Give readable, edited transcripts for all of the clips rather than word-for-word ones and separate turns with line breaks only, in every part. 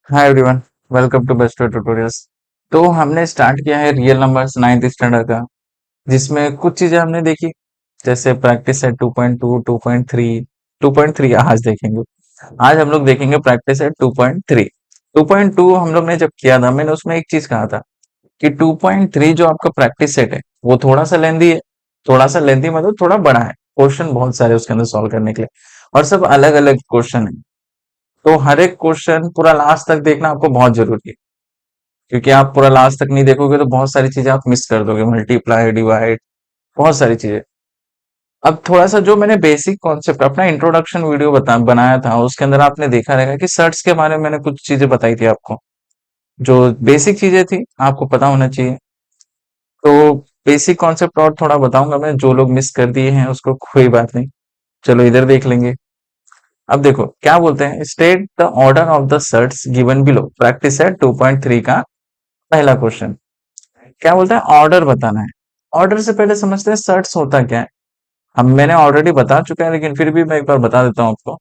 Hi everyone, welcome to best tutorials. तो हमने start किया है रियल नंबर्स 9th स्टैंडर्ड का, जिसमें कुछ चीजें हमने देखी, जैसे प्रैक्टिस है 2.2, 2.3, 2.3 आज देखेंगे। आज हम लोग देखेंगे प्रैक्टिस है 2.3। 2.2 हम लोग ने जब किया था, मैंने उसमें एक चीज कहा था कि 2.3 जो आपका प्रैक्टिस सेट है वो थोड़ा सा लेंदी है। थोड़ा सा लेंदी मतलब थोड़ा बड़ा है, क्वेश्चन बहुत सारे उसके अंदर सॉल्व करने के लिए, और सब अलग अलग क्वेश्चन है। तो हर एक क्वेश्चन पूरा लास्ट तक देखना आपको बहुत जरूरी है, क्योंकि आप पूरा लास्ट तक नहीं देखोगे तो बहुत सारी चीजें आप मिस कर दोगे, मल्टीप्लाई, डिवाइड, बहुत सारी चीजें। अब थोड़ा सा जो मैंने बेसिक कॉन्सेप्ट अपना इंट्रोडक्शन वीडियो बनाया था, उसके अंदर आपने देखा रहेगा कि सर्ट्स के बारे में मैंने कुछ चीजें बताई थी आपको, जो बेसिक चीजें थी आपको पता होना चाहिए। तो बेसिक कॉन्सेप्ट और थोड़ा बताऊंगा मैं, जो लोग मिस कर दिए हैं उसको कोई बात नहीं, चलो इधर देख लेंगे। अब देखो क्या बोलते हैं, state the order of the surds given below, practice है 2.3 का पहला क्वेश्चन। क्या बोलता है, ऑर्डर बताना है। ऑर्डर से पहले समझते हैं सर्ट्स होता क्या है। हम मैंने ऑलरेडी बता चुका है, लेकिन फिर भी मैं एक बार बता देता हूँ आपको।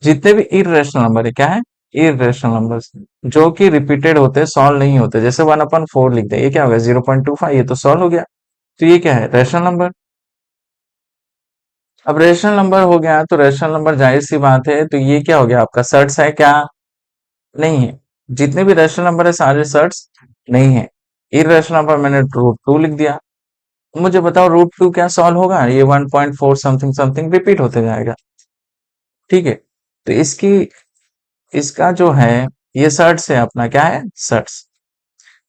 जितने भी इरेशनल नंबर है, क्या है, इरेशनल नंबर्स, जो कि रिपीटेड होते हैं, सॉल्व नहीं होते, जैसे 1/4 लिख दे, ये क्या हो गया 0.25, ये तो सॉल्व हो गया। तो ये क्या है, रेशनल नंबर। अब रेशनल नंबर हो गया तो रेशनल नंबर जाहिर सी बात है, तो ये क्या हो गया आपका सर्ट्स है क्या, नहीं है। जितने भी रेशनल नंबर है सारे सर्ट्स नहीं है। इरेशनल नंबर मैंने रूट 2 लिख दिया। मुझे बताओ रूट 2 क्या सॉल्व होगा, ये 1.4 समथिंग समथिंग रिपीट होते जाएगा। ठीक है, तो इसका जो है, ये सर्ट्स है अपना, क्या है, सर्ट्स।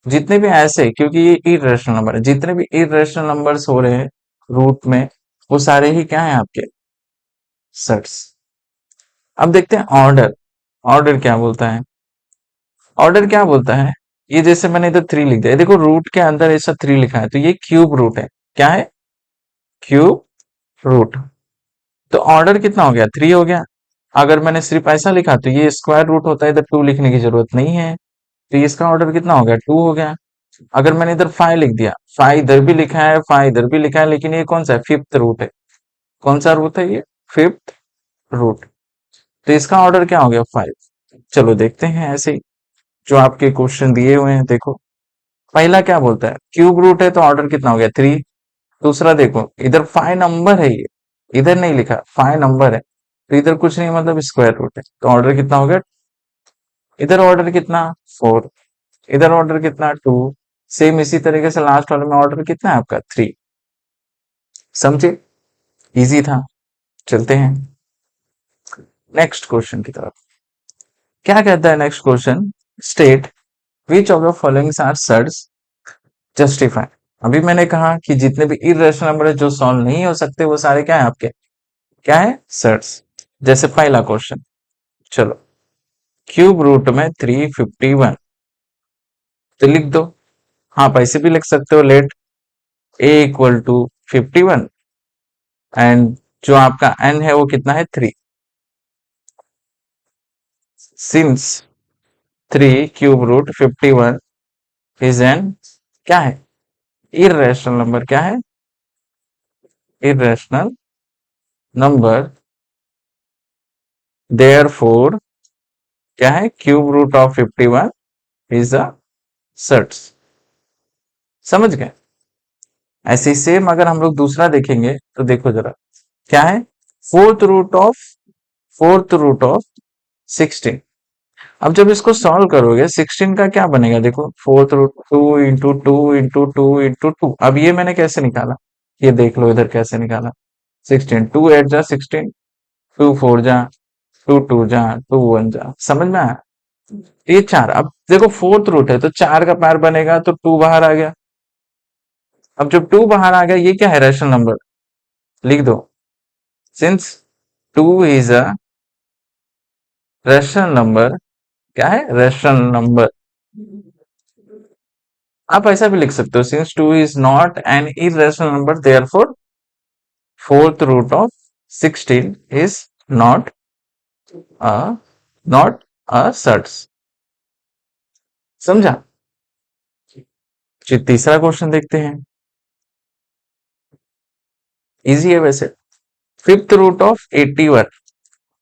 जितने भी ऐसे, क्योंकि ये इरेशनल नंबर है, जितने भी इरेशनल नंबर्स हो रहे हैं रूट में, वो सारे ही क्या है आपके, सर्ट्स। अब देखते हैं ऑर्डर। ऑर्डर क्या बोलता है, ऑर्डर क्या बोलता है, ये जैसे मैंने इधर 3 लिख दिया, देखो रूट के अंदर ऐसा 3 लिखा है, तो ये क्यूब रूट है, क्या है, क्यूब रूट। तो ऑर्डर कितना हो गया, 3 हो गया। अगर मैंने सिर्फ ऐसा लिखा तो ये स्क्वायर रूट होता है, इधर 2 लिखने की जरूरत नहीं है, तो इसका ऑर्डर कितना हो गया, 2 हो गया। अगर मैंने इधर 5 लिख दिया, 5 इधर भी लिखा है, 5 इधर भी लिखा है, लेकिन ये कौन सा है, फिफ्थ रूट है। कौन सा रूट है ये, फिफ्थ रूट। तो इसका ऑर्डर क्या हो गया, 5। चलो देखते हैं ऐसे ही जो आपके क्वेश्चन दिए हुए हैं, देखो पहला क्या बोलता है, क्यूब रूट है तो ऑर्डर कितना हो गया, 3। दूसरा देखो इधर 5 नंबर है, ये इधर नहीं लिखा, 5 नंबर है, तो इधर कुछ नहीं, मतलब स्क्वायर रूट है, तो ऑर्डर कितना हो गया, इधर ऑर्डर कितना, 4। इधर ऑर्डर कितना, 2। सेम इसी तरीके से लास्ट वाले में ऑर्डर कितना है आपका, 3। समझे, इजी था। चलते हैं नेक्स्ट क्वेश्चन की तरफ। क्या कहता है next question, state which of the following are surds, justify. अभी मैंने कहा कि जितने भी इरेशनल नंबर है जो सॉल्व नहीं हो सकते, वो सारे क्या है आपके, क्या है, सर्ट्स। जैसे पहला क्वेश्चन, चलो क्यूब रूट में 351, तो लिख दो। हाँ, पैसे भी लिख सकते हो, let a equal to 51, and जो आपका एन है वो कितना है, 3। Since 3 cube root 51 is n, क्या है, इरेशनल नंबर, क्या है, इरेशनल नंबर, देयर फोर, क्या है, cube root of 51 is a surds. समझ गए। ऐसे ही सेम अगर हम लोग दूसरा देखेंगे तो देखो जरा, क्या है, फोर्थ रूट ऑफ 16। अब जब इसको सॉल्व करोगे 16 का क्या बनेगा, देखो fourth root, 2 into 2 into 2 into 2। अब ये मैंने कैसे निकाला, ये देख लो इधर कैसे निकाला, 16, 2 8 जा 16, 2 4 जा, 2 2 जा 2 1 जा, समझ में आया। ये 4, अब देखो फोर्थ रूट है तो 4 का पैर बनेगा, तो 2 बाहर आ गया। अब जब 2 बाहर आ गया, ये क्या है, रैशनल नंबर, लिख दो। Since 2 is a rational number, क्या है, रैशनल नंबर। आप ऐसा भी लिख सकते हो, since 2 is not an irrational number, therefore fourth root of 16 is not a not a surds. समझा। फिर तीसरा क्वेश्चन देखते हैं, इजी है वैसे। Fifth root of 81।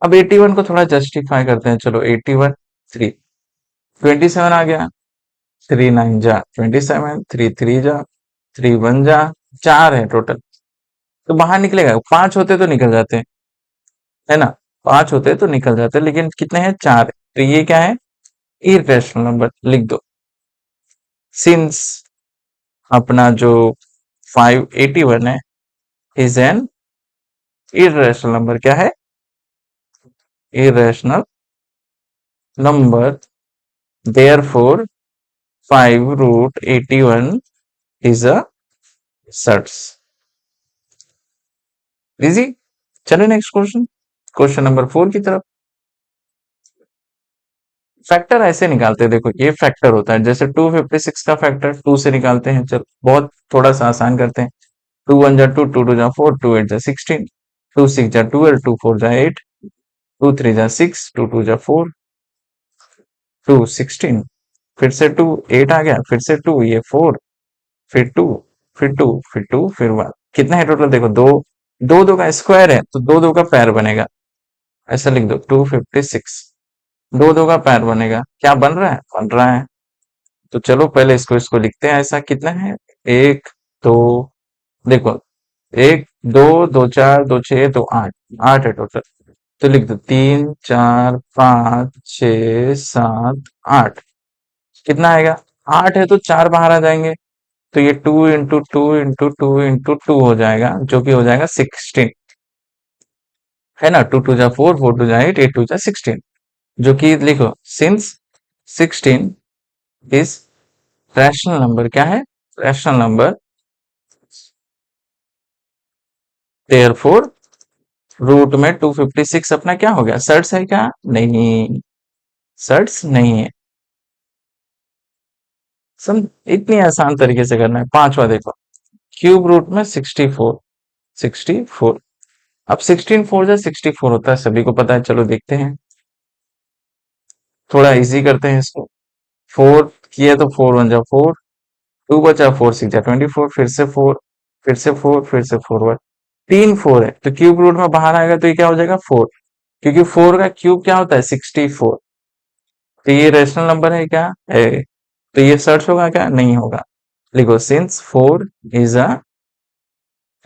अब 81 को थोड़ा जस्टिफाई करते हैं, चलो 81, 3। 27 आ गया, 3 9 जा 27, 3 3 जा 3 1 जा, 4 है टोटल। तो बाहर निकलेगा, 5 होते तो निकल जाते, है ना? 5 होते तो निकल जाते, लेकिन कितने हैं? 4 है। तो ये क्या है? इरेशनल नंबर लिख दो। सिंस अपना जो 581 है इज एन इरेशनल नंबर, क्या है? Irrational number, therefore 5√81 is a surds. Easy. चलो नेक्स्ट क्वेश्चन, क्वेश्चन नंबर 4 की तरफ। फैक्टर ऐसे निकालते हैं, देखो ये फैक्टर होता है, जैसे 256 का फैक्टर 2 से निकालते हैं। चलो बहुत थोड़ा सा आसान करते हैं। 2 1 जा 2, 2 2 जा 4, 2 8 जा 16, 2 6 जा 12, 2 4 जा 8, 2 3 जा 6, 2 2 जा 4, 2 16, फिर से 2 8 आ गया, फिर से 2, ये 4, फिर 2, फिर 2, फिर 2, फिर 1। कितना है टोटल? देखो दो, दो दो का स्क्वायर है तो दो दो का पैर बनेगा, ऐसा लिख दो 256। दो दो का पैर बनेगा, क्या बन रहा है? बन रहा है। तो चलो पहले इसको इसको लिखते हैं। ऐसा कितना है? एक, दो, देखो एक, दो, दो चार, दो छह, दो आठ, आठ है टोटल। तो लिख दो 3 4 5 6 7 8। कितना आएगा? 8 है तो 4 बाहर आ जाएंगे, तो ये 2 इंटू 2 इंटू 2 इंटू 2 हो जाएगा, जो कि हो जाएगा 16, है ना? 2 2 जा 4, 4 2 जा 8, 8 2 जा 16, जो कि लिखो सिंस 16 इज रैशनल नंबर, क्या है? रैशनल नंबर, देयरफॉर रूट में 256 अपना क्या हो गया? सर्ट्स है क्या? नहीं, सर्ट्स नहीं है। सम इतनी आसान तरीके से करना है। पांचवा देखो, क्यूब रूट में 64, 64। अब 16 4 जा 64 होता है, सभी को पता है। चलो देखते हैं, थोड़ा इजी करते हैं इसको। 4 किया तो 4 1 जा 4, 2 बचा, 4 6 जा 24, फिर से 4, फिर से 4, फिर से 4 1। 3 4 है तो क्यूब रूट में बाहर आएगा तो ये क्या हो जाएगा? 4, क्योंकि 4 का क्यूब क्या होता है? 64। तो ये रेशनल नंबर है क्या? है। तो ये सर्च होगा क्या? नहीं होगा। लिखो since 4 is a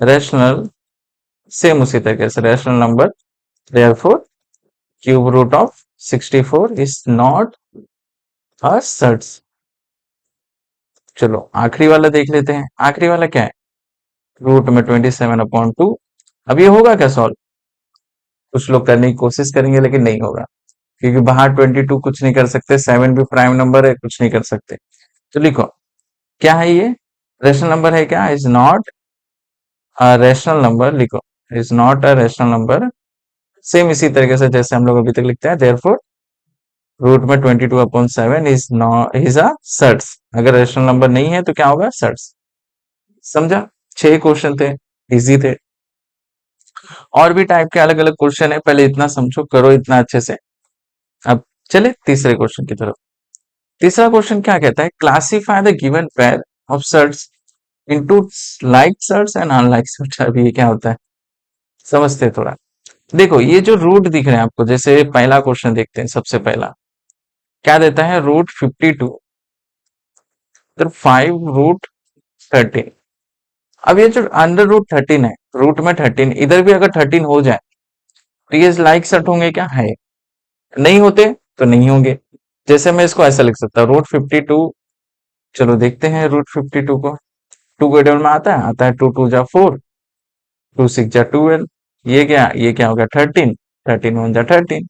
rational, same उसी तरीके से rational number, therefore cube root of 64 is not a surds. चलो आखिरी वाला देख लेते हैं। आखिरी वाला क्या है? रूट में 27/2। अब ये होगा क्या सॉल्व? कुछ लोग करने की कोशिश करेंगे लेकिन नहीं होगा, क्योंकि बाहर 22 कुछ नहीं कर सकते, 7 भी प्राइम नंबर है, कुछ नहीं कर सकते। तो लिखो क्या है ये? रेशनल नंबर है क्या? Is not a rational number, लिखो is not a rational number. Same इसी तरीके से जैसे हम लोग अभी तक लिखते हैं, देयरफॉर रूट में 22/7 is not is a surds. अगर रैशनल नंबर नहीं है तो क्या होगा? सर्ट्स। समझा? 6 क्वेश्चन थे, इजी थे। और भी टाइप के अलग अलग क्वेश्चन है, पहले इतना समझो, करो इतना अच्छे से। अब चले तीसरे क्वेश्चन की तरफ। तीसरा क्वेश्चन क्या कहता है? Classify the given pair of surds into like surds and unlike surds. अभी ये क्या होता है समझते हैं थोड़ा। देखो ये जो रूट दिख रहे हैं आपको, जैसे पहला क्वेश्चन देखते हैं। सबसे पहला क्या देता है? √52, तो 5√13। अब ये जो √13 है, रूट में 13, इधर भी अगर 13 हो जाए तो ये लाइक सर्ट होंगे क्या? है। नहीं होते तो नहीं होंगे। जैसे मैं इसको ऐसा लिख सकता हूँ, √52। चलो देखते हैं √52 को। 2 के टेबल में आता है 2 2 जा 4, 2 6 जा 12, ये क्या हो गया? 13, 13 1 जा 13।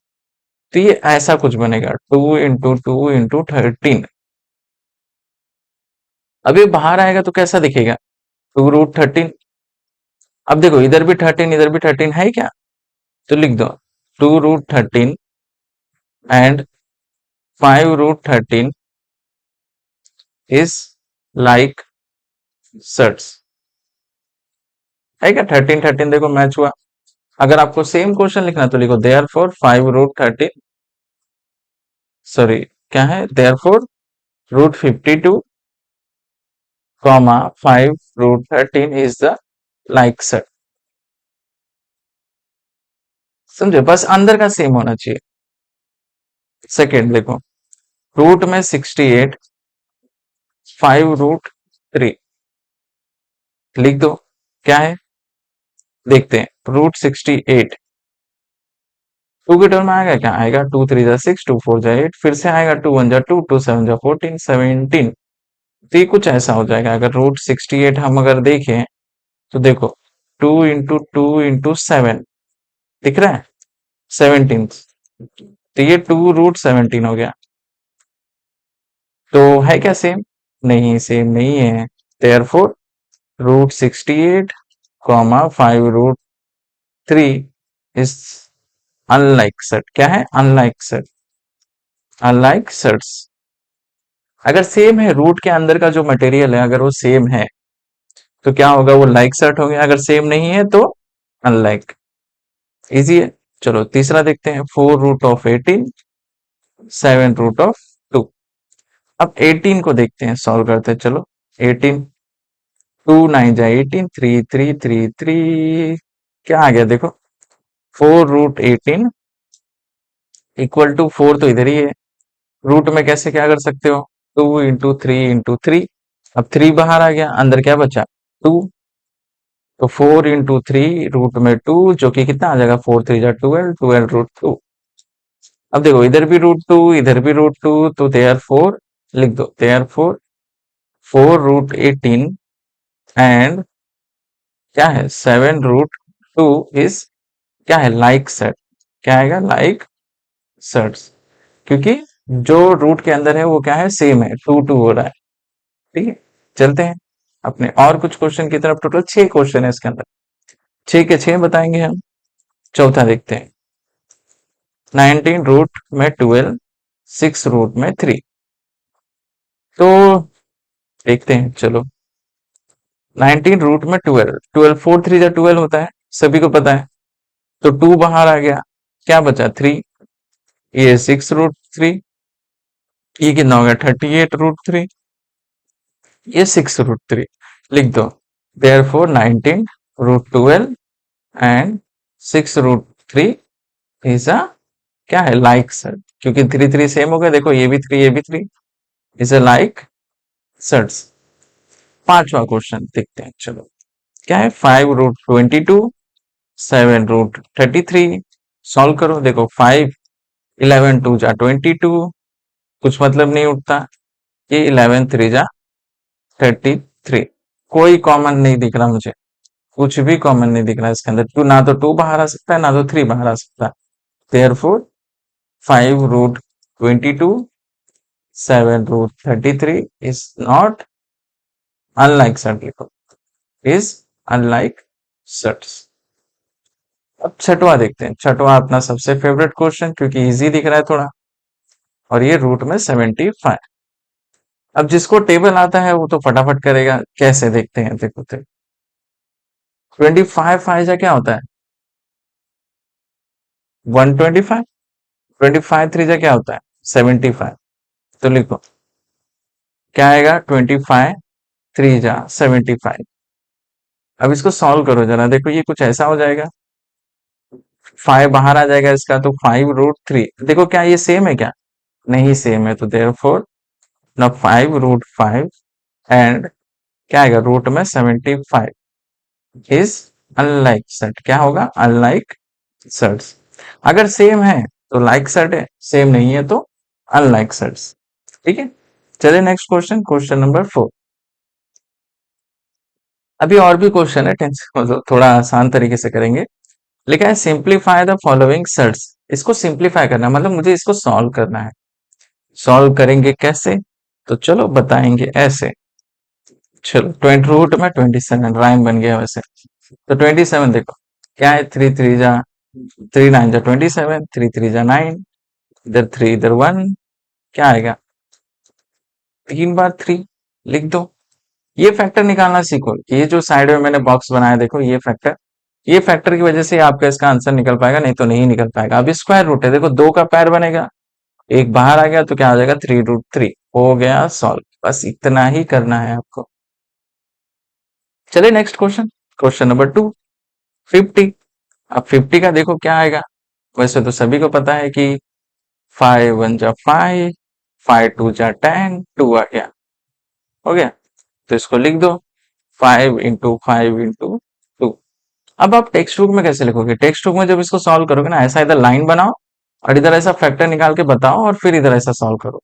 तो ये ऐसा कुछ बनेगा, 2 इंटू 2 इंटू 13। अब ये बाहर आएगा तो कैसा दिखेगा? 2√13। अब देखो इधर भी 13, इधर भी 13 है क्या? तो लिख दो 2√13 एंड 5√13 इज लाइक सर्ट्स। है क्या? 13 13 देखो मैच हुआ। अगर आपको सेम क्वेश्चन लिखना है तो लिखो देयर फोर 5√13, सॉरी क्या है? Therefore √52 comma 5√13 is the like set. समझे? बस अंदर का सेम होना चाहिए। सेकेंड देखो, रूट में 68, 5√3 लिख दो। क्या है देखते हैं। √68 टू के टर्म में आएगा, क्या आएगा? 2 3 जा 6, 2 4 जा 8, फिर से आएगा 2 1 जा 2, 2 7 जा 14, 17। तो ये कुछ ऐसा हो जाएगा। अगर √68 हम अगर देखें तो देखो 2 × 2 × 7 दिख रहा है, 17। तो ये 2√17 हो गया। तो है क्या सेम? नहीं, सेम नहीं है। Therefore √68 5√3 is unlike set. क्या है? Unlike set. अनलाइक सेट्स अगर सेम है, रूट के अंदर का जो मटेरियल है अगर वो सेम है तो क्या होगा? वो लाइक सेट हो गया। अगर सेम नहीं है तो अनलाइक। इजी है। चलो तीसरा देखते हैं। 4√18, 7√2। अब 18 को देखते हैं, सॉल्व करते हैं। चलो 18, 2 9 जा 18, 3 3 3 3 क्या आ गया देखो? 4√18 इक्वल टू 4 तो इधर ही है। रूट में कैसे क्या कर सकते हो? 2 × 3 × 3। अब 3 बाहर आ गया, अंदर क्या बचा? 2। तो 4 × 3 रूट में 2, जो कि कितना आ जाएगा? 4 3 जा 12, 12√2। अब देखो इधर भी √2, इधर भी √2, तो देयर फोर लिख दो। देयर फोर 4√18 एंड क्या है? 7√2 इज क्या है? Like set. क्या आएगा? Like sets. क्योंकि जो रूट के अंदर है वो क्या है? सेम है, 2 2 हो रहा है। ठीक है, चलते हैं अपने और कुछ क्वेश्चन की तरफ। टोटल 6 क्वेश्चन है इसके अंदर, 6 के 6 बताएंगे हम। चौथा देखते हैं। 19 रूट में 12, 6 रूट में 3। तो देखते हैं, चलो 19 रूट में 12, 12 4 3 जा 12 होता है, सभी को पता है। तो 2 बाहर आ गया, क्या बचा? 3। ये 6√3, ये कितना हो गया? 38√3, ये 6√3 लिख दो। Therefore 19√12 and 6√3 is a क्या है? Like set. क्योंकि 3 3 सेम हो गए, देखो ये भी 3 ये भी 3 इज अ लाइक सेट्स। पांचवा क्वेश्चन देखते हैं, चलो क्या है? 5√22, 7√33। सॉल्व करो। देखो 5, 11 2 जा 22, कुछ मतलब नहीं उठता। ये 11 3 जा 33, कोई कॉमन नहीं दिख रहा मुझे, कुछ भी कॉमन नहीं दिख रहा इसके अंदर। टू ना तो 2 बाहर आ सकता है, ना तो 3 बाहर आ सकता है। Therefore 5√22, 7√33 is not unlike set. लिखो इज अनलाइक सेट्स। अब छठवा देखते हैं। छठवा अपना सबसे फेवरेट क्वेश्चन, क्योंकि इजी दिख रहा है थोड़ा, और ये रूट में 75। अब जिसको टेबल आता है वो तो फटाफट करेगा। कैसे देखते हैं? देखो 25 5 जा क्या होता है? 125। 25 3 जा क्या होता है? 75। तो लिखो क्या आएगा? 25 3 जा 75। अब इसको सॉल्व करो जरा, देखो ये कुछ ऐसा हो जाएगा। 5 बाहर आ जाएगा इसका, तो 5√3। देखो क्या ये सेम है क्या? नहीं सेम है, तो देयर फोर ना 5√5 एंड क्या आएगा? रूट में 75 इज अनलाइक सेट। क्या होगा? Unlike sets. अगर सेम है तो लाइक सेट है, सेम नहीं है तो अनलाइक सेट्स। ठीक है, चलिए नेक्स्ट क्वेश्चन, क्वेश्चन नंबर 4। अभी और भी क्वेश्चन है, टेंशन मतलब थोड़ा आसान तरीके से करेंगे। लिखा है सिंप्लीफाई द फॉलोइंग सेट्स। इसको सिंप्लीफाई करना है, मतलब मुझे इसको सॉल्व करना है। सॉल्व करेंगे कैसे? तो चलो बताएंगे ऐसे। चलो 20 रूट में 27, राइम बन गया वैसे। तो 27 देखो क्या है? 3 9 जा 27, 3 3 जा 9, इधर 3 इधर 1, क्या आएगा? 3 बार 3 लिख दो। ये फैक्टर निकालना सीखो। ये जो साइड में मैंने बॉक्स बनाया देखो, ये फैक्टर की वजह से आपका इसका आंसर निकल पाएगा, नहीं तो नहीं निकल पाएगा। अब स्क्वायर रूट है, देखो 2 का पैर बनेगा, एक बाहर आ गया तो क्या आ जाएगा? 3√3 हो गया सॉल्व। बस इतना ही करना है आपको। चलिए नेक्स्ट क्वेश्चन, क्वेश्चन नंबर 2। 50। अब 50 का देखो क्या आएगा। वैसे तो सभी को पता है कि 5 1 जा 5, 5 2 जा 10, 2 आ गया, हो गया। तो इसको लिख दो 5 × 5 × 2। अब आप टेक्स्ट बुक में कैसे लिखोगे? टेक्स्ट बुक में जब इसको सॉल्व करोगे ना, ऐसा इधर लाइन बनाओ और इधर ऐसा फैक्टर निकाल के बताओ और फिर इधर ऐसा सॉल्व करो,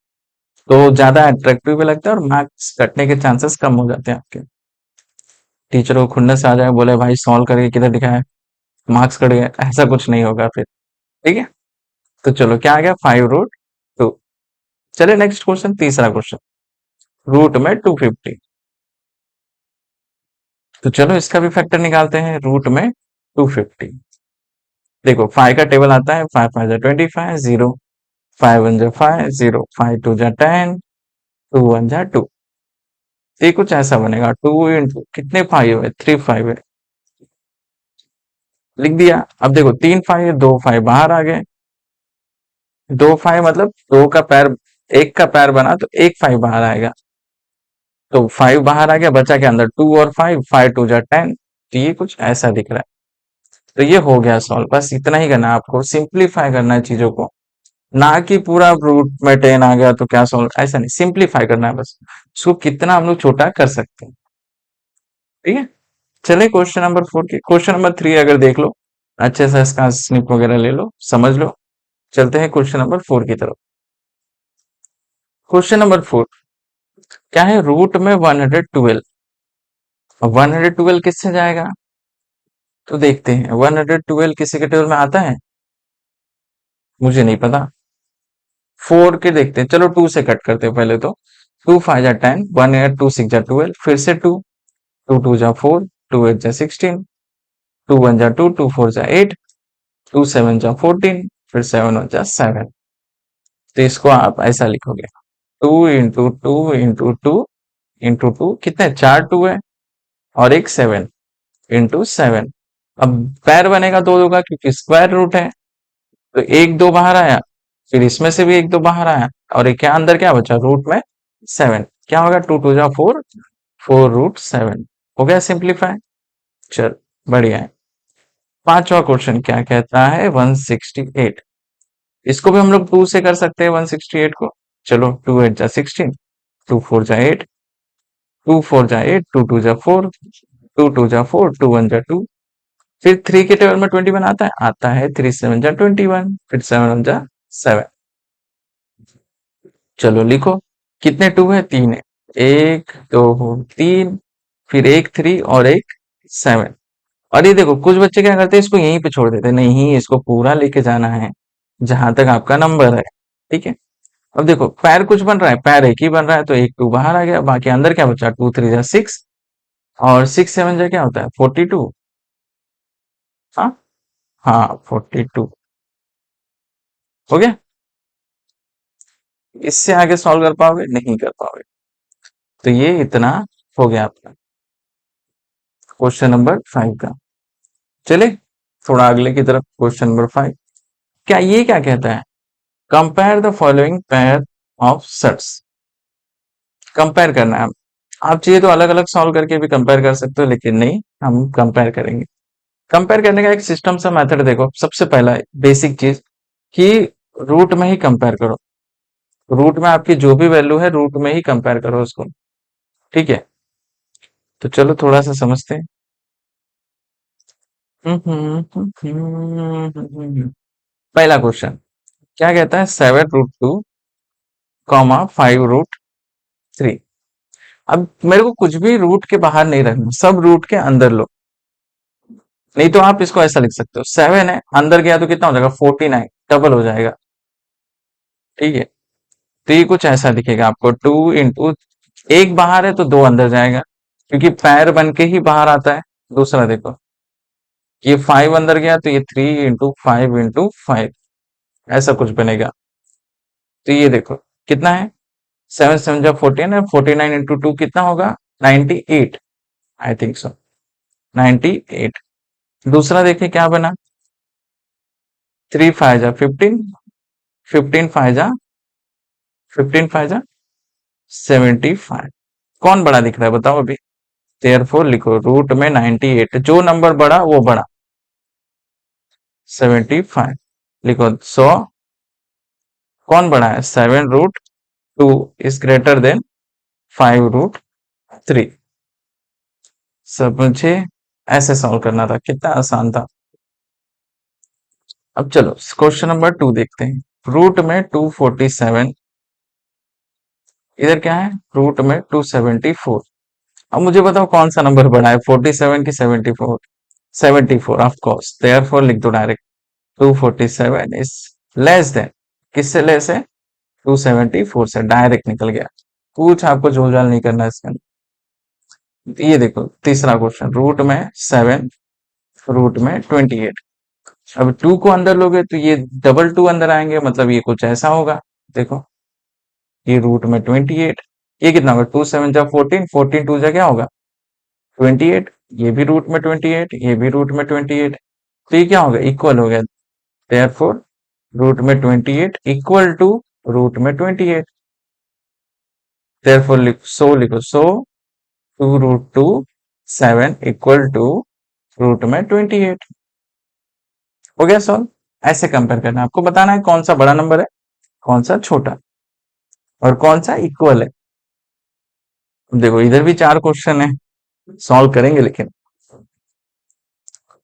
तो ज्यादा अट्रैक्टिव भी लगता है और मार्क्स कटने के चांसेस कम हो जाते हैं आपके। टीचर को खुन्नस आ जाए, बोले भाई सॉल्व करके किधर दिखाए, मार्क्स कट गए, ऐसा कुछ नहीं होगा फिर। ठीक है, तो चलो क्या आ गया 5 √2। चलिए नेक्स्ट क्वेश्चन, तीसरा क्वेश्चन, रूट में 250। तो चलो इसका भी फैक्टर निकालते हैं, रूट में 250। देखो 5 का टेबल आता है, 5 5 जा 25, 0, 5 1 जा 5, 0, 5 2 जा 10, 2 1 जा 2। ये कुछ ऐसा बनेगा, 2 × कितने 5 है, 3 5 है, लिख दिया। अब देखो 3 5 है, 2 5 बाहर आ गए, 2 5 मतलब दो का पैर, एक का पैर बना तो एक 5 बाहर आएगा, तो 5 बाहर आ गया, बचा के अंदर 2 और 5, 5 2 जा 10। तो ये कुछ ऐसा दिख रहा है। तो ये हो गया सॉल्व, बस इतना ही करना है आपको, सिंप्लीफाई करना है चीजों को, ना कि पूरा रूट में 10 आ गया तो क्या सॉल्व, ऐसा नहीं, सिंप्लीफाई करना है बस, इसको कितना हम लोग छोटा कर सकते हैं। ठीक है, चलिए क्वेश्चन नंबर 4 की, क्वेश्चन नंबर 3 अगर देख लो अच्छे से, इसका स्निप वगैरह ले लो, समझ लो। चलते हैं क्वेश्चन नंबर 4 की तरफ। क्वेश्चन नंबर 4 क्या है, रूट में 112। 112 किससे जाएगा, तो देखते हैं 112 किसी के टेबल में आता है, मुझे नहीं पता। 4 के देखते हैं, चलो 2 से कट करते हैं पहले तो। 2 5 जा 10, 1 8 2 6 जा 12, फिर से 2, 2 2 जा 4, 2 8 जा 16, 2 1 जा 2, 2 4 जा 8, 2 7 जा 14, फिर 7 1 जा 7। तो इसको आप ऐसा लिखोगे, 2 × 2 × 2 × 2 कितने, 4 2 है और एक 7 × 7। अब पैर बनेगा दो दो का, क्योंकि स्क्वायर रूट है, तो एक दो बाहर आया, फिर इसमें से भी एक दो बाहर आया, और एक क्या अंदर क्या बचा, रूट में 7, क्या होगा, 2 2 जा 4, 4 √7। हो गया सिंप्लीफाई। चल बढ़िया है। पांचवा क्वेश्चन क्या कहता है, 168। इसको भी हम लोग 2 से कर सकते हैं 168 को। चलो 2 8 जा 16, 2 4 जा 8, 2 4 जा 8, 2 2 जा 4, 2 2 जा 4, 2 1 जा 2। फिर 3 के टेबल में 21 आता है, आता है, 3 7 जा 21, फिर 7 1 जा 7। चलो लिखो, कितने 2 है, 3 है, 1 2 3, फिर एक 3 और एक 7। और ये देखो कुछ बच्चे क्या करते हैं, इसको यहीं पे छोड़ देते हैं, नहीं इसको पूरा लेके जाना है जहां तक आपका नंबर है। ठीक है, अब देखो पैर कुछ बन रहा है, पैर एक ही बन रहा है, तो एक 2 बाहर आ गया, बाकी अंदर क्या बचा, 2 3 जा 6, और 6 7 जा क्या होता है, 42। हाँ हाँ 42। हो गया, इससे आगे सॉल्व कर पाओगे, नहीं कर पाओगे। तो ये इतना हो गया आपका क्वेश्चन नंबर 5 का। चले थोड़ा अगले की तरफ, क्वेश्चन नंबर 5, क्या ये क्या कहता है, compare the following pair of sets. Compare करना है, आप चाहिए तो अलग अलग सॉल्व करके भी कंपेयर कर सकते हो, लेकिन नहीं, हम कंपेयर करेंगे। कंपेयर करने का एक सिस्टम सा मेथड देखो, सबसे पहला बेसिक चीज कि रूट में ही कंपेयर करो, रूट में आपकी जो भी वैल्यू है रूट में ही कंपेयर करो उसको। ठीक है, तो चलो थोड़ा सा समझते हैं। पहला क्वेश्चन क्या कहता है, 7 √2 कॉमा 5 √3। अब मेरे को कुछ भी रूट के बाहर नहीं रखना, सब रूट के अंदर लो। नहीं तो आप इसको ऐसा लिख सकते हो, 7 है अंदर गया तो कितना हो जाएगा, 49, डबल हो जाएगा। ठीक है, तो ये कुछ ऐसा दिखेगा आपको, 2 × एक बाहर है तो दो अंदर जाएगा, क्योंकि पैर बन के ही बाहर आता है। दूसरा देखो, ये 5 अंदर गया तो ये 3 × 5 × 5, ऐसा कुछ बनेगा। तो ये देखो कितना है, 7 7 जा 14 है, 49 × 2 कितना होगा, 98, आई थिंक सो 98। दूसरा देखिए क्या बना, 3 5 जा 15, 15 5 जा 75। कौन बड़ा दिख रहा है बताओ अभी, देयरफॉर लिखो, रूट में 98, जो नंबर बड़ा वो बड़ा, 75 लिखो। 100 कौन बड़ा है, 7 √3। 2 इज ग्रेटर देन 5√3। सब मुझे ऐसे सॉल्व करना था, कितना आसान था। अब चलो क्वेश्चन नंबर 2 देखते हैं। रूट में 247, इधर क्या है, रूट में 274। अब मुझे बताओ कौन सा नंबर बड़ा है, 47 की 74? 74 ऑफ कोर्स, देयरफॉर लिख दो डायरेक्ट, 247 इज लेस देन, किससे लेस है, 274 से, डायरेक्ट निकल गया। कुछ आपको जोल नहीं करना इसके अंदर। ये देखो तीसरा क्वेश्चन, रूट में 7, रूट में 28। अब 2 को अंदर लोगे तो ये डबल 2 अंदर आएंगे, मतलब ये कुछ ऐसा होगा। देखो ये रूट में 28, ये कितना होगा, 2 7 जा 14, 14 2 जा क्या होगा 28, ये भी रूट में 28, ये भी रूट में 28, तो ये क्या होगा, इक्वल हो गया। देयरफॉर रूट में 28 इक्वल टू रूट में 28। देयरफॉर लिखो, सो 2√2 7 इक्वल टू रूट में 28। हो गया सॉल्व। ऐसे कंपेयर करना है, आपको बताना है कौन सा बड़ा नंबर है, कौन सा छोटा, और कौन सा इक्वल है। देखो इधर भी 4 क्वेश्चन है, सॉल्व करेंगे लेकिन।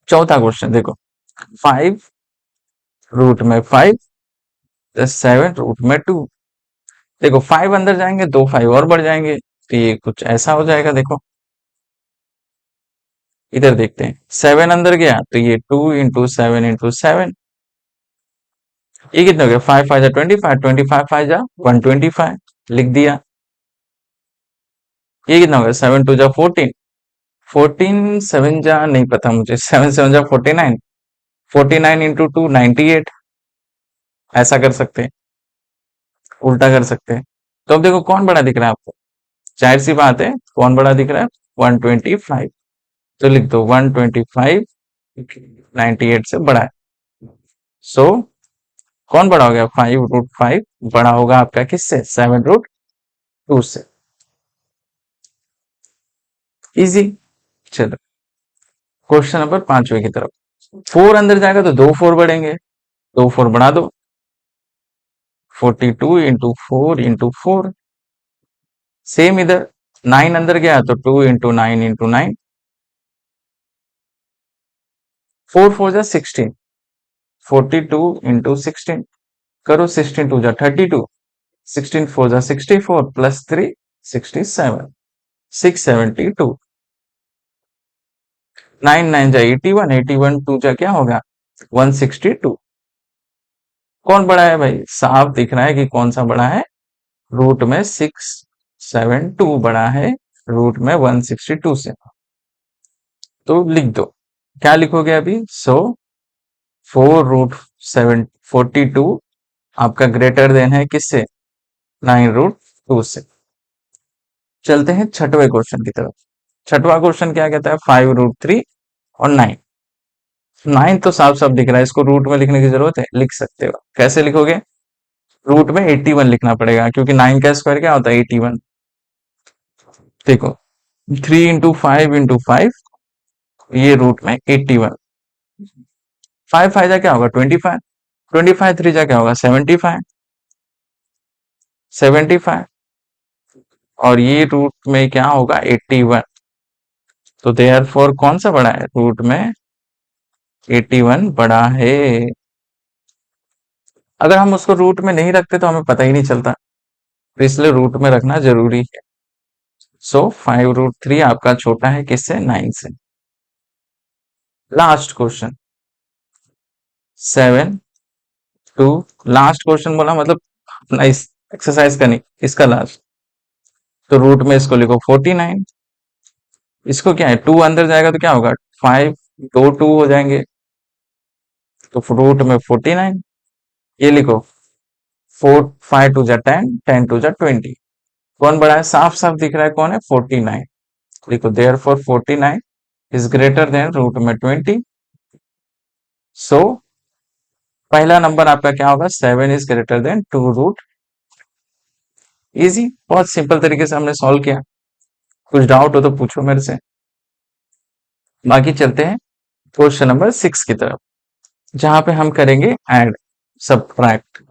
चौथा क्वेश्चन देखो, 5√5 प्लस 7√2। देखो 5 अंदर जाएंगे, 2 5 और बढ़ जाएंगे, तो ये कुछ ऐसा हो जाएगा। देखो इधर देखते हैं, 7 अंदर गया तो ये 2 × 7 × 7, ये कितना हो गया, 5 5 जा 25, 25 5 जा 125, लिख दिया। ये कितना हो गया, 7 2 जा 14, 14 7 जा नहीं पता मुझे, 7 7 जा 49, 49 × 2 98, ऐसा कर सकते हैं, उल्टा कर सकते हैं। तो अब देखो कौन बड़ा दिख रहा है आपको, जाहिर सी बात है कौन बड़ा दिख रहा है, 125, तो लिख दो 125 98 से बड़ा है। सो कौन बड़ा हो गया, 5√5 बड़ा होगा आपका किससे, 7√2 से। इजी। चलो क्वेश्चन नंबर 5वें की तरफ, 4 अंदर जाएगा तो 2 4 बढ़ेंगे, 2 4 बढ़ा दो, 42 × 4 × 4। सेम इधर 9 अंदर गया तो 2 × 9 × 9, 4 4 जा 16, 42 × 16 करो, 16 2 जा 32, 16 4 जा 64 प्लस 3 67, 672, 9 9 जा 81, 81 2 जा क्या होगा 162। कौन बड़ा है भाई, साफ दिख रहा है कि कौन सा बड़ा है, रूट में 672 बड़ा है रूट में 162 से। तो लिख दो, क्या लिखोगे अभी, सो 4√742 आपका ग्रेटर देन है किससे, 9√2 से। चलते हैं छठवें क्वेश्चन की तरफ। छठवां क्वेश्चन क्या कहता है, 5√3 और 9। 9 तो साफ साफ दिख रहा है, इसको रूट में लिखने की जरूरत है, लिख सकते हो। कैसे लिखोगे, रूट में 81 लिखना पड़ेगा, क्योंकि 9 का स्क्वायर क्या होता है 81। देखो 3 × 5 × 5, ये रूट में 81, 5 5 जा क्या होगा 25, 25 3 जा क्या होगा 75, 75, और ये रूट में क्या होगा 81। तो देयरफॉर कौन सा बड़ा है, रूट में 81 बड़ा है। अगर हम उसको रूट में नहीं रखते तो हमें पता ही नहीं चलता, तो इसलिए रूट में रखना जरूरी है। सो 5√3 आपका छोटा है किससे, 9 से। लास्ट क्वेश्चन 7 2, लास्ट क्वेश्चन बोला मतलब अपना इस एक्सरसाइज का नहीं, इसका लास्ट। तो रूट में इसको लिखो 49, इसको क्या है 2 अंदर जाएगा तो क्या होगा 5, 2 2 हो जाएंगे, तो रूट में 49, ये लिखो 4 5 2 जा 10, 10 2 जा 20। कौन बड़ा है, साफ साफ दिख रहा है कौन है 49, लिखो therefore 49 is greater than root में 20। सो पहला नंबर आपका क्या होगा, 7 इज ग्रेटर देन 2√। इजी, बहुत सिंपल तरीके से हमने सॉल्व किया। कुछ डाउट हो तो पूछो मेरे से, बाकी चलते हैं क्वेश्चन नंबर 6 की तरफ, जहां पे हम करेंगे ऐड सब्ट्रैक्ट।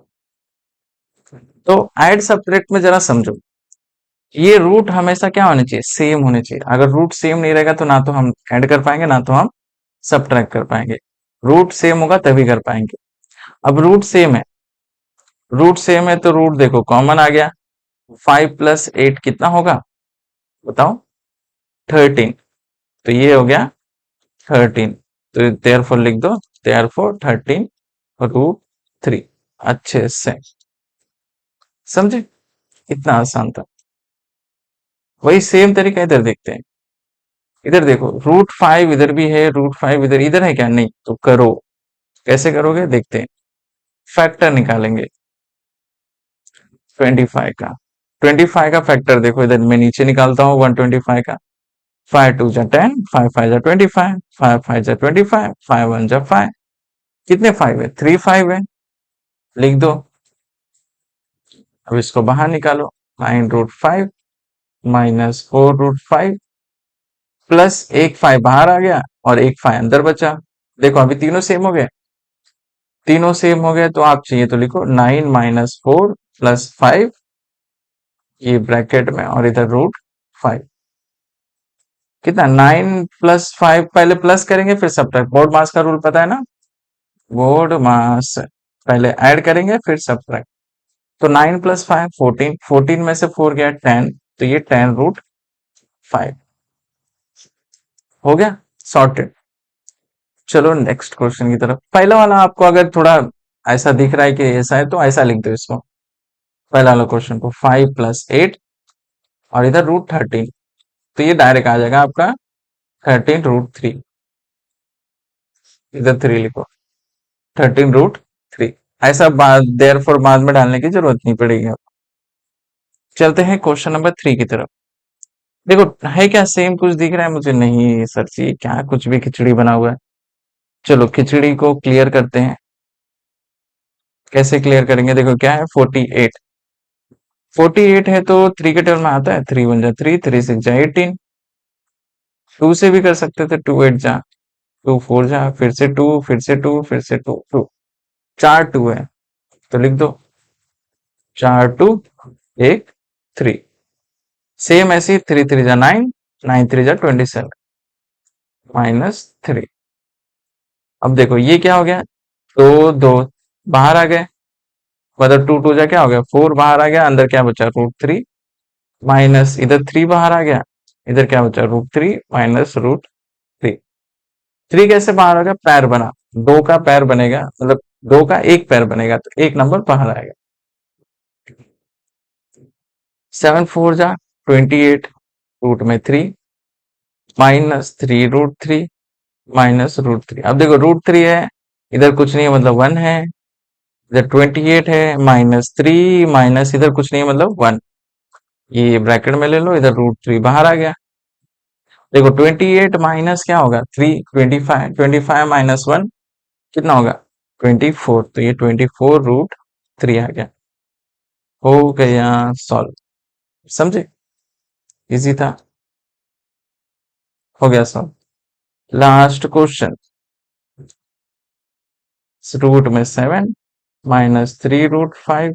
तो ऐड सब्ट्रैक्ट में जरा समझो, ये रूट हमेशा क्या होने चाहिए, सेम होने चाहिए। अगर रूट सेम नहीं रहेगा तो ना तो हम ऐड कर पाएंगे ना तो हम सब्ट्रैक्ट कर पाएंगे। रूट सेम होगा तभी कर पाएंगे। अब रूट सेम है तो रूट देखो कॉमन आ गया। 5 + 8 कितना होगा बताओ, 13। तो ये हो गया 13। तो देयरफॉर लिख दो, देयरफॉर 13√3। अच्छे से समझे, इतना आसान था। वही सेम तरीका इधर देखते हैं। इधर देखो √5 इधर भी है, √5 इधर इधर है क्या, नहीं तो करो। कैसे करोगे देखते हैं। फैक्टर निकालेंगे 25 का। 25 का फैक्टर देखो, इधर मैं नीचे निकालता हूँ 125 का। 5 × 2 = 10, 5 × 5 = 25, 5 × 5 = 25, 5 × 1 = 5। कितने 5 है, 3 5 है, लिख दो। अब इसको बाहर निकालो, 9√5 - 4√5 प्लस एक 5 बाहर आ गया और एक 5 अंदर बचा। देखो अभी तीनों सेम हो गए, तीनों सेम हो गए तो आप चाहिए तो लिखो 9 - 4 + 5, ये ब्रैकेट में, और इधर √5। कितना 9 + 5, पहले प्लस करेंगे फिर सब्ट्रैक्ट। बोर्ड मास का रूल पता है ना, बोर्ड मास, पहले ऐड करेंगे फिर सब्ट्रैक्ट। तो 9 + 5 14, 14 में से 4 गया 10, तो ये 10√5 हो गया, सॉर्टेड। चलो नेक्स्ट क्वेश्चन की तरफ। पहला वाला आपको अगर थोड़ा ऐसा दिख रहा है कि ऐसा है तो ऐसा लिख दो इसको, पहला वाला क्वेश्चन को 5 + 8 और इधर √13, तो ये डायरेक्ट आ जाएगा आपका 13√3। इधर 3 लिखो, 13√3। ऐसा बाद देयरफॉर बाद में डालने की जरूरत नहीं पड़ेगी। चलते हैं क्वेश्चन नंबर 3 की तरफ। देखो है क्या सेम कुछ दिख रहा है मुझे, नहीं सर जी क्या कुछ भी खिचड़ी बना हुआ है। चलो खिचड़ी को क्लियर करते हैं। कैसे क्लियर करेंगे, देखो क्या है 48। 48 है तो 3 के टेबल में आता है, 3 × 1 = 3, 3 × 6 = 18। 2 से भी कर सकते थे, 2 × 8 = 2, 4 फिर से 2, फिर से 2, फिर से 2, 2, 4 2 है तो लिख दो 4 2 1 3। सेम ऐसे 3 3 × 9, 9 3 × 27 -3। अब देखो ये क्या हो गया, 2 2 बाहर आ गए, मतलब 2 2 जा क्या हो गया 4 बाहर आ गया, अंदर क्या बचा √3 माइनस इधर 3 बाहर आ गया, इधर क्या बचा √3 - √3। 3 कैसे बाहर आ गया, पैर बना, 2 का पैर बनेगा, मतलब 2 का एक पैर बनेगा तो एक नंबर बाहर आएगा। 7 4 = 28, रूट में 3 -3√3 -√3। अब देखो √3 है, इधर कुछ नहीं है मतलब 1 है, इधर 28 है -3 माइनस इधर कुछ नहीं है मतलब 1, ये ब्रैकेट में ले लो, इधर √3 बाहर आ गया। देखो 28 माइनस क्या होगा 3, 25, 25 - 1 कितना होगा 24, तो ये 24√3 आ गया। हो गया सॉल्व, समझे, इजी था, हो गया सॉल्व। लास्ट क्वेश्चन, रूट में 7 -3√5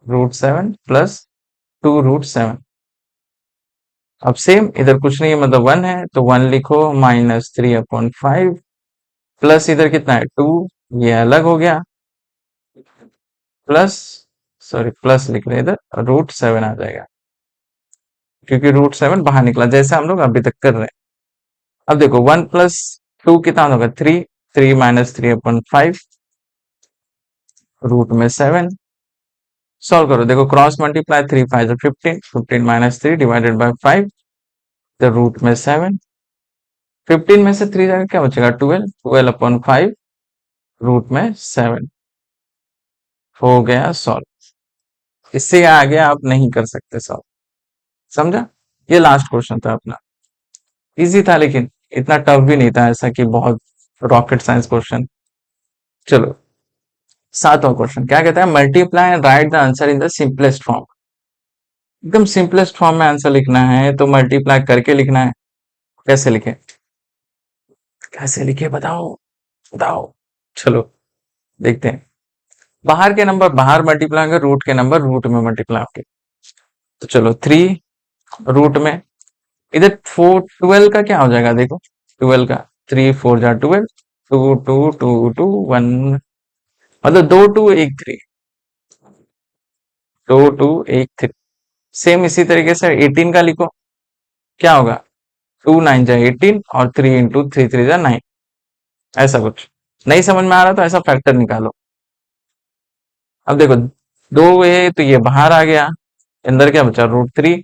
√7 प्लस 2√7। अब सेम इधर कुछ नहीं है मतलब 1 है तो 1 लिखो -3/5 प्लस इधर कितना है 2, ये अलग हो गया, प्लस, सॉरी प्लस लिख रहे हैं इधर, √7 आ जाएगा क्योंकि √7 बाहर निकला जैसे हम लोग अभी तक कर रहे हैं। अब देखो 1 + 2 कितना होगा 3, 3 -3/5 रूट में 7। सॉल्व करो, देखो क्रॉस मल्टीप्लाई 3 5 = 15, 15 - 3 / 5, तो रूट में 7। 15 में से 3 जाएगा क्या बचेगा 12, 12/5 रूट में 7। हो गया सॉल्व, इससे आगे आप नहीं कर सकते सॉल्व, समझा। ये लास्ट क्वेश्चन था अपना, इजी था लेकिन इतना टफ भी नहीं था ऐसा कि बहुत रॉकेट साइंस क्वेश्चन। चलो 7वां क्वेश्चन क्या कहता है, multiply and right the answer in the simplest form. एकदम सिंपलेस्ट फॉर्म में आंसर लिखना है तो मल्टीप्लाई करके लिखना है। कैसे लिखे, कैसे लिखे बताओ बताओ, चलो देखते हैं। बाहर के नंबर बाहर मल्टीप्लाई होंगे, रूट के नंबर रूट में मल्टीप्लाई होंगे। तो चलो 3 रूट में, इधर 4 12 का क्या हो जाएगा देखो, 12 का 3 4 जा 12, 2 2 2 2 1, मतलब 2 2 1 3, 2 2 1 3। सेम इसी तरीके से 18 का लिखो, क्या होगा, 2 9 जा 18 और 3 × 3 3 जा 9। ऐसा कुछ नहीं समझ में आ रहा तो ऐसा फैक्टर निकालो। अब देखो 2 है तो ये बाहर आ गया, अंदर क्या बचा, √3।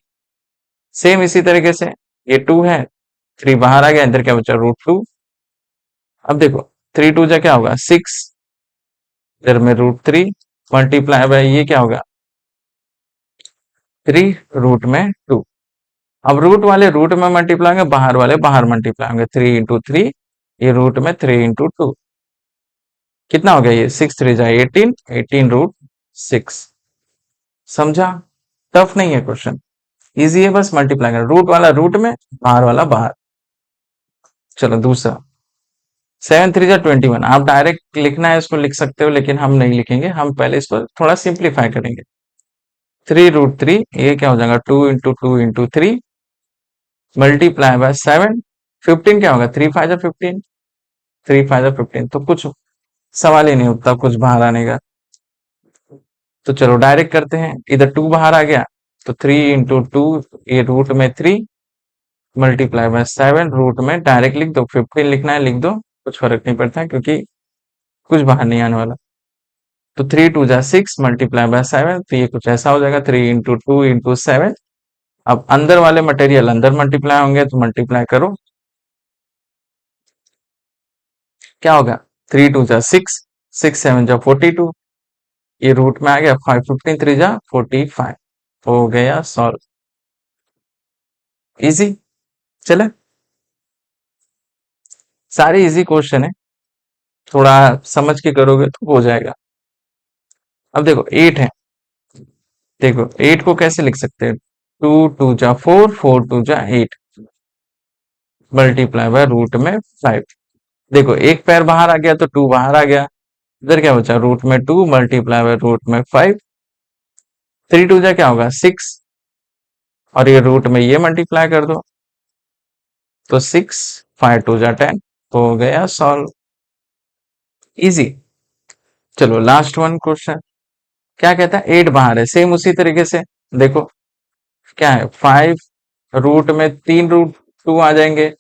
सेम इसी तरीके से ये 2 है, 3 बाहर आ गया, अंदर क्या बचा, √2। अब देखो 3 2 जा क्या होगा 6, इधर में √3 मल्टीप्लाई बाय ये क्या होगा 3 रूट में 2। अब रूट वाले रूट में मल्टीप्लाई होंगे, बाहर वाले बाहर मल्टीप्लाई होंगे, 3 × 3, ये रूट में 3 × 2, कितना हो गया ये 6 3 जा 18, 18 √6। समझा, टफ नहीं है क्वेश्चन, इजी है, बस मल्टीप्लाई करना, रूट वाला रूट में, बाहर वाला बाहर। चलो दूसरा 7 3 जा 21, आप डायरेक्ट लिखना है इसको लिख सकते हो, लेकिन हम नहीं लिखेंगे, हम पहले इसको थोड़ा सिंप्लीफाई करेंगे। 3 √3, ये क्या हो जाएगा 2 × 2 × 3 मल्टीप्लाई बाय 7, 15 क्या होगा 3 5 जा 15, 3 5 जा 15, तो कुछ सवाल ही नहीं उठता कुछ बाहर आने का। तो चलो डायरेक्ट करते हैं, इधर 2 बाहर आ गया, तो 3 × 2, ये रूट में 3 मल्टीप्लाई बाय 7, रूट में डायरेक्ट लिख दो, 15 लिखना है लिख दो, कुछ फर्क नहीं पड़ता क्योंकि कुछ बाहर नहीं आने वाला। तो 3 2 जा 6 मल्टीप्लाई बाय 7, तो ये कुछ ऐसा हो जाएगा 3 × 2 × 7। अब अंदर वाले मटेरियल अंदर मल्टीप्लाई होंगे, तो मल्टीप्लाई करो, क्या होगा 3 2 जा 6, 6 7 जा 42, ये रूट में आ गया 5, 15 3 जा 45, हो गया सॉल्व। इजी, चले, सारे इजी क्वेश्चन है, थोड़ा समझ के करोगे तो हो जाएगा। अब देखो 8 है, देखो 8 को कैसे लिख सकते हैं, 2 2 जा 4, 4 2 जा 8 मल्टीप्लाई बाय रूट में 5। देखो एक पैर बाहर आ गया तो 2 बाहर आ गया, इधर क्या बचा रूट में 2 मल्टीप्लाई बाय रूट में 5। 3 2 जा क्या होगा 6, और ये रूट में ये मल्टीप्लाई कर दो, तो 6 5 2 जा 10, हो गया सॉल्व, इजी। चलो लास्ट वन क्वेश्चन, क्या कहता है 8 बाहर है, सेम उसी तरीके से देखो क्या है 5 रूट में 3 √2 आ जाएंगे,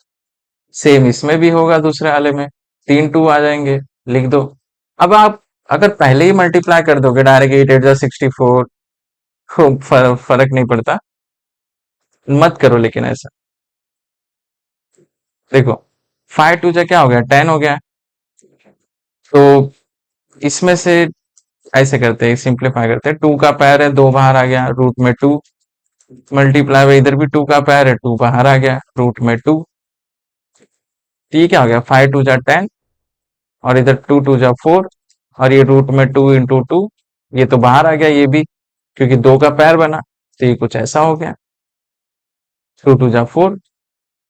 सेम इसमें भी होगा दूसरे वाले में 3 2 आ जाएंगे, लिख दो। अब आप अगर पहले ही मल्टीप्लाई कर दोगे डायरेक्ट 8 8 जा 64, फर्क नहीं पड़ता, मत करो लेकिन ऐसा। देखो 5 2 जा क्या हो गया 10 हो गया, तो इसमें से ऐसे करते हैं सिंप्लीफाई करते हैं, 2 का पैर है 2 बाहर आ गया रूट में 2, मल्टीप्लाई में इधर भी 2 का पैर है 2 बाहर आ गया रूट में 2, तो ये क्या हो गया 5 2 जा 10, और इधर 2 2 जा 4, और ये रूट में 2 × 2, ये तो बाहर आ गया ये भी क्योंकि 2 का पैर बना, तो ये कुछ ऐसा हो गया 2 2 जा 4,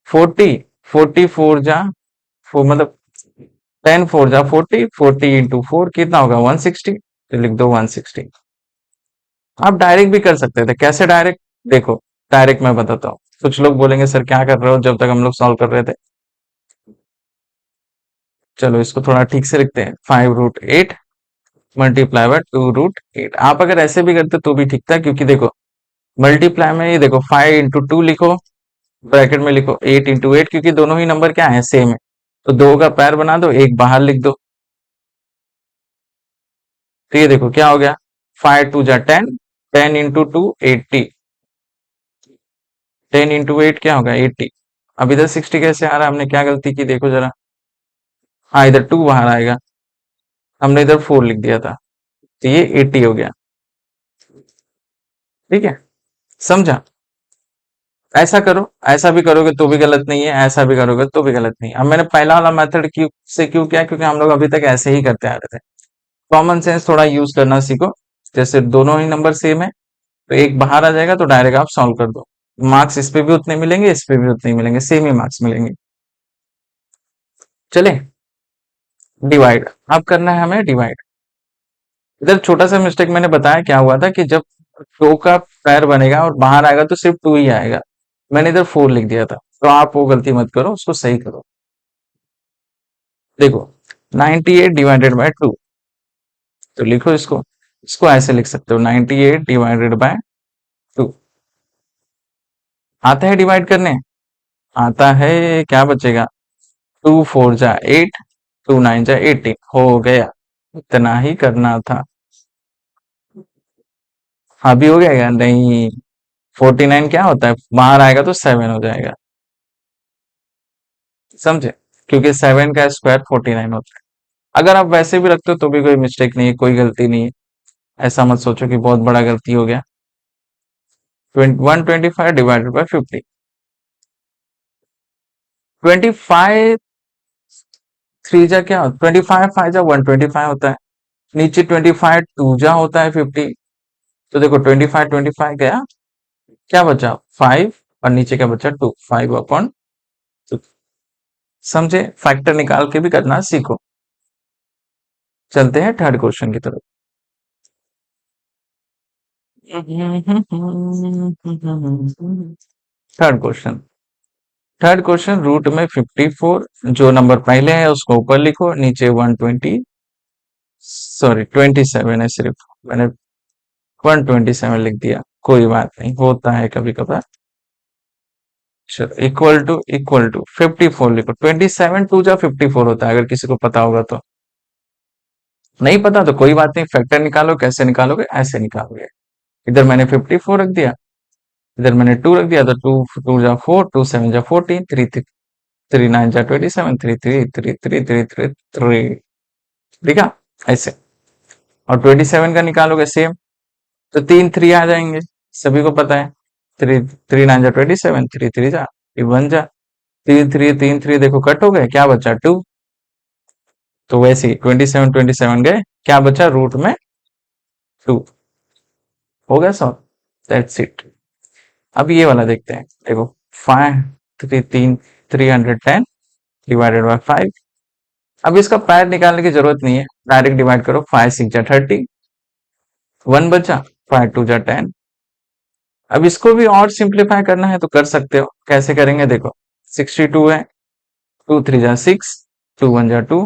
40 44 जा 4, मतलब 10 4 जा 40, 40 × 4 कितना होगा 160, तो लिख दो 160। आप डायरेक्ट भी कर सकते थे, कैसे डायरेक्ट, देखो डायरेक्ट मैं बताता हूँ, कुछ लोग बोलेंगे सर क्या कर रहे हो जब तक हम लोग सॉल्व कर रहे थे। चलो इसको थोड़ा ठीक से लिखते हैं, 5 √8 मल्टीप्लाई बाय 2 √8। आप अगर ऐसे भी करते तो भी ठीक था, क्योंकि देखो मल्टीप्लाई में ये देखो 5 × 2 लिखो, ब्रैकेट में लिखो 8 × 8, क्योंकि दोनों ही नंबर क्या है सेम है, तो 2 का पैर बना दो, एक बाहर लिख दो, तो ये देखो क्या हो गया 5 2 जा 10, 10 × 2 80, 10 × 8 क्या होगा 80। अब इधर 60 कैसे आ रहा है, हमने क्या गलती की देखो जरा, हाँ इधर 2 बाहर आएगा, हमने इधर 4 लिख दिया था, तो ये 80 हो गया, ठीक है, समझा। ऐसा करो, ऐसा भी करोगे तो भी गलत नहीं है, ऐसा भी करोगे तो भी गलत नहीं है। अब मैंने पहला वाला मेथड क्यों किया, क्योंकि हम लोग अभी तक ऐसे ही करते आ रहे थे। कॉमन सेंस थोड़ा यूज करना सीखो, जैसे दोनों ही नंबर सेम है तो एक बाहर आ जाएगा तो डायरेक्ट आप सॉल्व कर दो, मार्क्स इस पे भी उतने मिलेंगे इस पे भी उतने मिलेंगे, सेम ही मार्क्स मिलेंगे। चले डिवाइड, अब करना है हमें डिवाइड। इधर छोटा सा मिस्टेक मैंने बताया क्या हुआ था कि जब टू का पैर बनेगा और बाहर आएगा तो सिर्फ टू ही आएगा, मैंने इधर फोर लिख दिया था। तो आप वो गलती मत करो, उसको सही करो। देखो 98 डिवाइडेड बाय टू, तो लिखो इसको, इसको ऐसे लिख सकते हो 98 डिवाइडेड बाय टू। आता है डिवाइड करने? आता है। क्या बचेगा? टू फोर जा एट, टू नाइन जा 18, हो गया। इतना ही करना था। अभी हो गया क्या? नहीं। 49 क्या होता है, बाहर आएगा तो 7 हो जाएगा, समझे? क्योंकि 7 का स्क्वायर 49 होता है। अगर आप वैसे भी रखते हो तो भी कोई मिस्टेक नहीं है, कोई गलती नहीं है। ऐसा मत सोचो कि बहुत बड़ा गलती हो गया। 125 डिवाइडेड बाय 50। 25 थ्री जा क्या होता है? 25 फाइव जा 125 होता है। नीचे 25 टू जा होता है 50। तो देखो 25 गया, क्या बचा? 5। और नीचे क्या बचा? 2, 5 अपॉन 2। समझे? फैक्टर निकाल के भी करना सीखो। चलते हैं थर्ड क्वेश्चन की तरफ। Third question. Third question, root में 54, जो नंबर पहले है उसको ऊपर लिखो, नीचे 120, सॉरी 27 है सिर्फ, मैंने 127 लिख दिया। कोई बात नहीं, होता है कभी कभार। चलो इक्वल टू 54 लिखो। 27 टू जा 54 होता है, अगर किसी को पता होगा तो। नहीं पता तो कोई बात नहीं, फैक्टर निकालो। कैसे निकालोगे? ऐसे निकालोगे। इधर मैंने 54 रख दिया, इधर मैंने 2 रख दिया, तो 2 टू जा 4, 2 7 जा 14, 3 3 9 जा 27, 3 3 3 3 3 3 3। ठीक है? ऐसे। और 27 का निकालोगे सेम, तो 3 3 आ जाएंगे, सभी को पता है। 3 3 9 जा 27, 3 3 जा 1 जा, 3 3 देखो कट हो गए, क्या बचा? 2। तो वैसे ही 27 गए, क्या बचा? रूट में 2। हो गया सॉल्व। That's it. अब ये वाला देखते हैं। देखो 5 3 310 डिवाइडेड बाय 5। अब इसका पैर निकालने की जरूरत नहीं है, डायरेक्ट डिवाइड करो। 5 6 जा 30, 1 बचा, 5 2 जा 10। अब इसको भी और सिंप्लीफाई करना है तो कर सकते हो। कैसे करेंगे? देखो 62 है, 2 3 जा 6, 2 1 जा 2,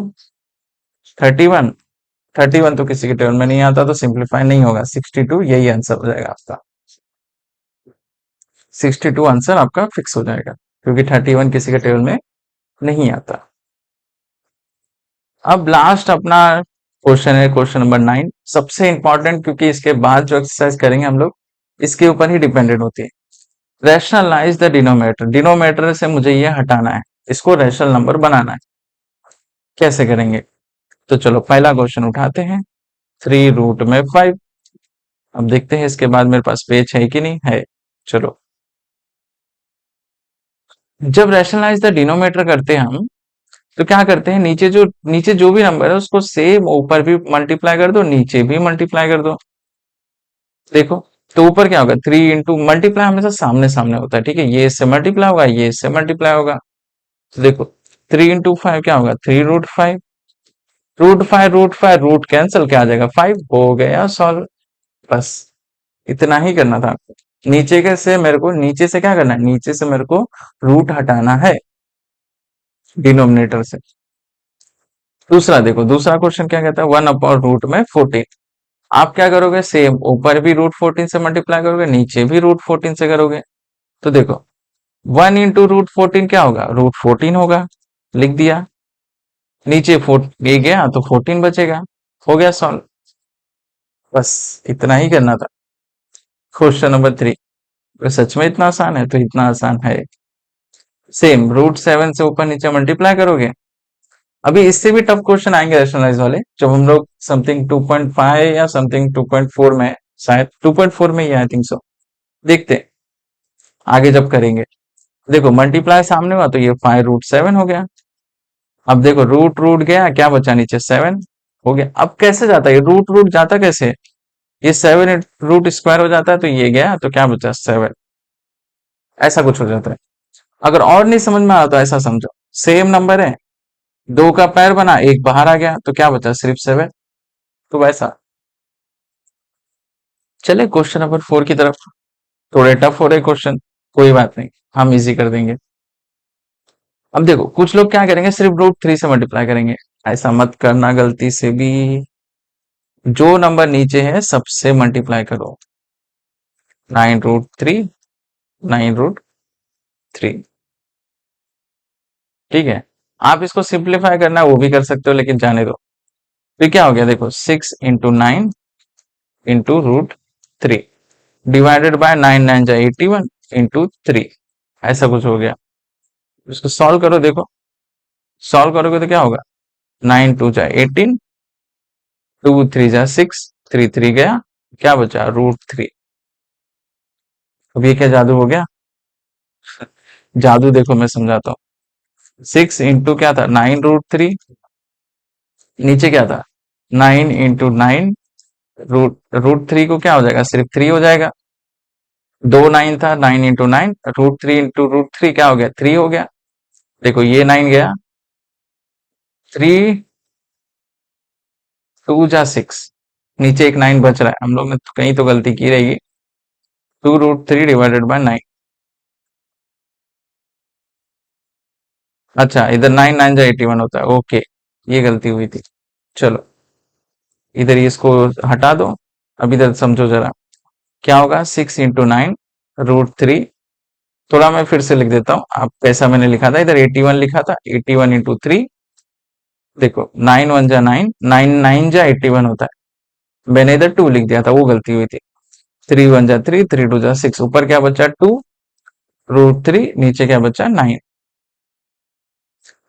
31। 31 तो किसी के टेबल में नहीं आता तो सिंप्लीफाई नहीं होगा। 62 यही आंसर हो जाएगा आपका। 62 आंसर आपका फिक्स हो जाएगा, क्योंकि 31 किसी के टेबल में नहीं आता। अब लास्ट अपना क्वेश्चन है, क्वेश्चन नंबर 9, सबसे इंपॉर्टेंट, क्योंकि इसके बाद जो एक्सरसाइज करेंगे हम लोग इसके ऊपर ही डिपेंडेंट होती है। Rationalise the denominator. डिनोमिनेटर से मुझे ये हटाना है, इसको रैशनल नंबर बनाना है। कैसे करेंगे? तो चलो पहला क्वेश्चन उठाते हैं। 3 रूट में 5। अब देखते हैं इसके बाद मेरे पास पेज है कि नहीं है। चलो, जब रैशनलाइज द डिनोमिनेटर करते हैं हम, तो क्या करते हैं, नीचे जो भी नंबर है उसको सेम ऊपर भी मल्टीप्लाई कर दो, नीचे भी मल्टीप्लाई कर दो। देखो, तो ऊपर क्या होगा? 3 इंटू, मल्टीप्लाई हमेशा सामने सामने होता है, ठीक है? ये इससे मल्टीप्लाई होगा, ये इससे मल्टीप्लाई होगा। तो देखो 3 इंटू 5 क्या होगा? 3 रूट 5। रूट कैंसिल, क्या आ जाएगा? 5। हो गया सॉल्व। बस इतना ही करना था आपको। नीचे से क्या करना है? नीचे से मेरे को रूट हटाना है डिनोमिनेटर से। दूसरा देखो, दूसरा क्वेश्चन क्या कहता है? 1 अपॉन रूट में 14। आप क्या करोगे? सेम ऊपर भी रूट 14 से मल्टीप्लाई करोगे, नीचे भी रूट 14 से करोगे। तो देखो 1 इंटू रूट 14 क्या होगा? रूट 14 होगा, लिख दिया। नीचे ये गया तो 14 बचेगा। हो गया सॉल्व। बस इतना ही करना था। क्वेश्चन नंबर 3, सच में इतना आसान है? तो इतना आसान है। सेम रूट 7 से ऊपर नीचे मल्टीप्लाई करोगे। अभी इससे भी टफ क्वेश्चन आएंगे रैशनलाइज वाले, जब हम लोग समथिंग 2.5 या समथिंग 2.4 में, शायद 2.4 में ही आई थिंक सो। देखते हैं आगे जब करेंगे। देखो मल्टीप्लाई सामने हुआ तो ये 5 रूट 7 हो गया। अब देखो रूट रूट गया, क्या बचा नीचे? 7 हो गया। अब कैसे जाता है रूट रूट जाता कैसे? ये 7 रूट स्क्वायर हो जाता है, तो ये गया तो क्या बचा? 7। ऐसा कुछ हो जाता है। अगर और नहीं समझ में आ रहा तो ऐसा समझो, सेम नंबर है, दो का पैर बना, एक बाहर आ गया, तो क्या बचा? सिर्फ 7। तो वैसा चले क्वेश्चन नंबर 4 की तरफ। थोड़े टफ हो रहे क्वेश्चन, कोई बात नहीं, हम इजी कर देंगे। अब देखो कुछ लोग क्या करेंगे, सिर्फ रूट 3 से मल्टीप्लाई करेंगे। ऐसा मत करना गलती से भी। जो नंबर नीचे है सबसे मल्टीप्लाई करो। 9√3, 9√3। ठीक है। आप इसको सिंप्लीफाई करना है वो भी कर सकते हो, लेकिन जाने दो। फिर क्या हो गया, देखो 6 × 9 × √3 डिवाइडेड बाय 9 9 जा 81 × 3, ऐसा कुछ हो गया। इसको सॉल्व करो, देखो सॉल्व करोगे तो क्या होगा, 9 2 जा 18, 2 3 जा 6, 3 3 गया, क्या बचा √3। अब ये क्या जादू हो गया? जादू देखो मैं समझाता हूँ। 6 × क्या था, 9√3, नीचे क्या था 9 × 9, रूट 3 को क्या हो जाएगा, सिर्फ 3 हो जाएगा। 2 9 था, 9 × 9, √3 क्या हो गया, 3 हो गया। देखो ये 9 गया, 3 2 जा 6, नीचे एक 9 बच रहा है, हम लोग ने तो कहीं तो गलती की रहेगी। 2√3 डिवाइडेड बाय 9। अच्छा इधर 9 9 जा 81 होता है, ओके, ये गलती हुई थी। चलो इधर इसको हटा दो। अब इधर समझो जरा, क्या होगा 6 × 9 √3। थोड़ा मैं फिर से लिख देता हूँ, आप कैसा मैंने लिखा था, इधर 81 लिखा था, 81 × 3। देखो 9 1 जा 9, 9 9 जा 81 होता है, मैंने इधर 2 लिख दिया था, वो गलती हुई थी। 3 1 जा 3, 3 2 जा 6, ऊपर क्या बचा 2, √3, नीचे क्या बचा 9।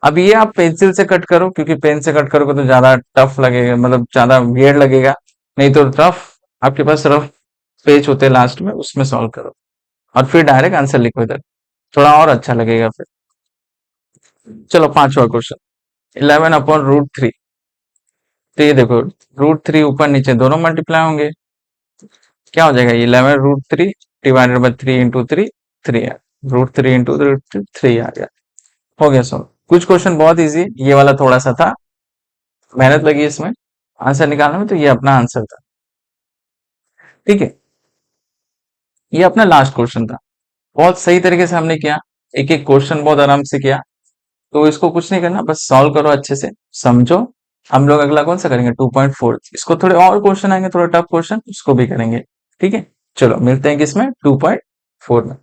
अब ये आप पेंसिल से कट करो, क्योंकि पेन से कट करोगे तो ज्यादा टफ लगेगा, मतलब ज्यादा वियर्ड लगेगा। नहीं तो रफ, आपके पास रफ पेज होते हैं लास्ट में, उसमें सॉल्व करो और फिर डायरेक्ट आंसर लिखो इधर, थोड़ा और अच्छा लगेगा फिर। चलो पांचवा क्वेश्चन, 11/√3। तो ये देखो √3 ऊपर नीचे दोनों मल्टीप्लाई होंगे, क्या हो जाएगा, 11√3 डिवाइडेड बाई 3 × 3, 3 है, √3 × 3 आ गया। हो गया सॉल्व। कुछ क्वेश्चन बहुत इजी, ये वाला थोड़ा सा था, मेहनत लगी इसमें आंसर निकालने में, तो ये अपना आंसर था। ठीक है, ये अपना लास्ट क्वेश्चन था। बहुत सही तरीके से हमने किया, एक एक क्वेश्चन बहुत आराम से किया। तो इसको कुछ नहीं करना, बस सॉल्व करो अच्छे से, समझो। हम लोग अगला कौन सा करेंगे, 2.4। इसको थोड़े और क्वेश्चन आएंगे, थोड़ा टफ क्वेश्चन, उसको भी करेंगे। ठीक है, चलो मिलते हैं किसमें, 2.4 में।